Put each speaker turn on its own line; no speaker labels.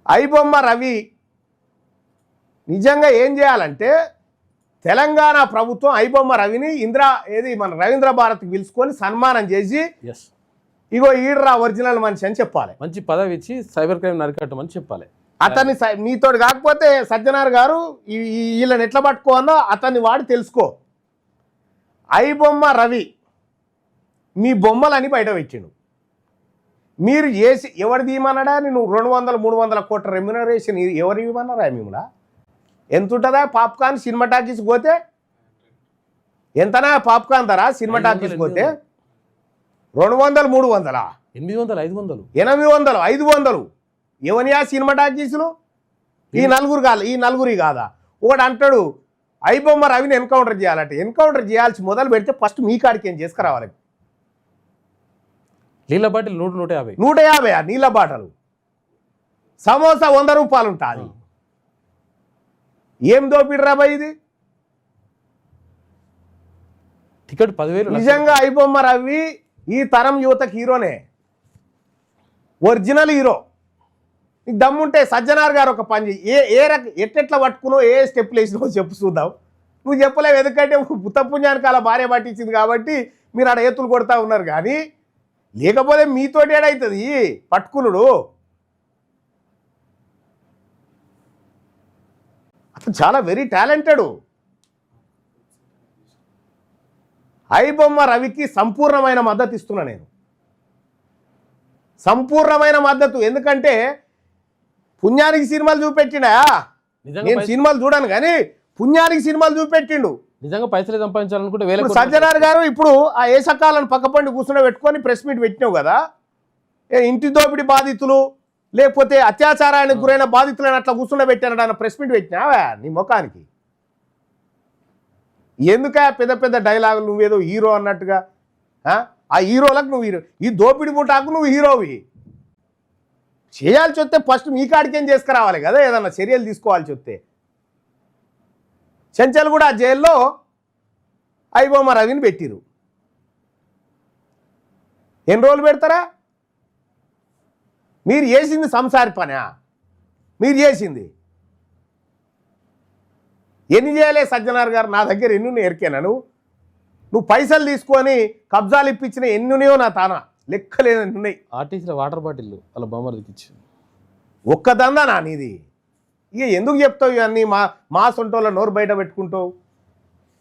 ఐబొమ్మ రవి నిజంగా ఏం చేయాలంటే తెలంగాణ ప్రభుత్వం ఐబొమ్మ రవిని మన రవీంద్ర భారత్కి పిలుచుకొని సన్మానం చేసి ఇగో ఈడ్రా ఒరిజినల్ మనిషి అని చెప్పాలి.
మంచి పదవి ఇచ్చి సైబర్ క్రైమ్ నరికట్టమని చెప్పాలి.
అతన్ని నీతోడు కాకపోతే సజ్జనార్ గారు వీళ్ళని ఎట్లా పట్టుకోవాలో అతన్ని వాడి తెలుసుకో. ఐబొమ్మ రవి మీ బొమ్మలని బయట పెట్టిండు. మీరు చేసి ఎవరిది ఇవ్వమన్నాడా? నేను 200-300 కోట్ల రెమ్యునరేషన్ ఎవరు ఇవ్వమన్నారా? మిమ్మల్ని ఎంత ఉంటుందా పాప్కార్న్ సినిమా టాకీస్ పోతే? ఎంతనా పాప్కార్న్ ధర సినిమా టాకీస్ పోతే? 200-300
800-500
800-500 ఎవనియా సినిమా టాకీసులు? ఈ నలుగురి కాదా? ఒకడు అంటాడు ఐబొమ్మ రవిని ఎన్కౌంటర్ చేయాలంటే ఎన్కౌంటర్ చేయాల్సి మొదలు పెడితే ఫస్ట్ మీ కాడికి ఏం చేసుకురావాలి?
నీళ్ళ బాటిల్ 100-150
150 నీళ్ళ బాటలు. సమోసా 100 రూపాయలు ఉంటుంది. ఏం దోపిడిరా బాయ్ ఇది?
టికెట్ 10,000.
నిజంగా ఐబొమ్మ రవి ఈ తరం యువతకి హీరోనే, ఒరిజినల్ హీరో. నీకు దమ్ముంటే సజ్జనార్ గారు ఒక పని ఎట్లా పట్టుకునో ఏ స్టెప్లు వేసినో చెప్పు చూద్దాం. నువ్వు చెప్పలేవు, ఎందుకంటే పుత్తపుణ్యానికి అలా భార్య పట్టించింది కాబట్టి మీరు ఆడ ఏతులు కొడతా ఉన్నారు. కానీ లేకపోతే మీతోటి ఏడవుతుంది పట్టుకునుడు. అతను చాలా వెరీ టాలెంటెడ్. ఐబొమ్మ రవికి సంపూర్ణమైన మద్దతు ఇస్తున్నా నేను, సంపూర్ణమైన మద్దతు. ఎందుకంటే పుణ్యానికి సినిమాలు చూపెట్టిండా? నేను సినిమాలు చూడాను కానీ పుణ్యానికి సినిమాలు చూపెట్టిండు.
నిజంగా పైసలు సంపాదించాలనుకుంటే
సజ్జనార్ గారు ఇప్పుడు ఆ ఏ సకాలను పక్కపండి కూర్చుని పెట్టుకొని ప్రెస్ మీట్ పెట్టినావు కదా, ఇంటి దోపిడి బాధితులు లేకపోతే అత్యాచారానికి గురైన బాధితులను అట్లా కూర్చుండ పెట్టానట అన్న ప్రెస్ మీట్ పెట్టినావా నీ ముఖానికి? ఎందుక పెద్ద పెద్ద డైలాగులు? నువ్వేదో హీరో అన్నట్టుగా. ఆ హీరోలకు నువ్వు హీరో, ఈ దోపిడి ముఠాకు నువ్వు హీరోవి. చేయాల్సి వస్తే ఫస్ట్ మీ కాడికేం చేసుకురావాలి కదా, ఏదన్నా చర్యలు తీసుకోవాల్సి వస్తే. చెంచల్ కూడా జైల్లో ఐబొమ్మ రవిని పెట్టిరు. ఎన్ని రోజులు పెడతారా? మీరు చేసింది సంసారి పనా? మీరు చేసింది ఎన్ని చేయలే సజ్జనార్ గారు? నా దగ్గర ఎన్ని ఎరికేనా? నువ్వు పైసలు తీసుకొని కబ్జాలు ఇప్పించిన ఎన్నున్నాయో నా తానా లెక్కలేని ఉన్నాయి.
ఆర్టీసీలో వాటర్ బాటిల్ వాళ్ళ బొమ్మకి ఇచ్చి
ఒక్కదందా నా నీది? ఇక ఎందుకు చెప్తావు ఇవన్నీ? మా సొంటోళ్ళ నోరు బయట పెట్టుకుంటావు.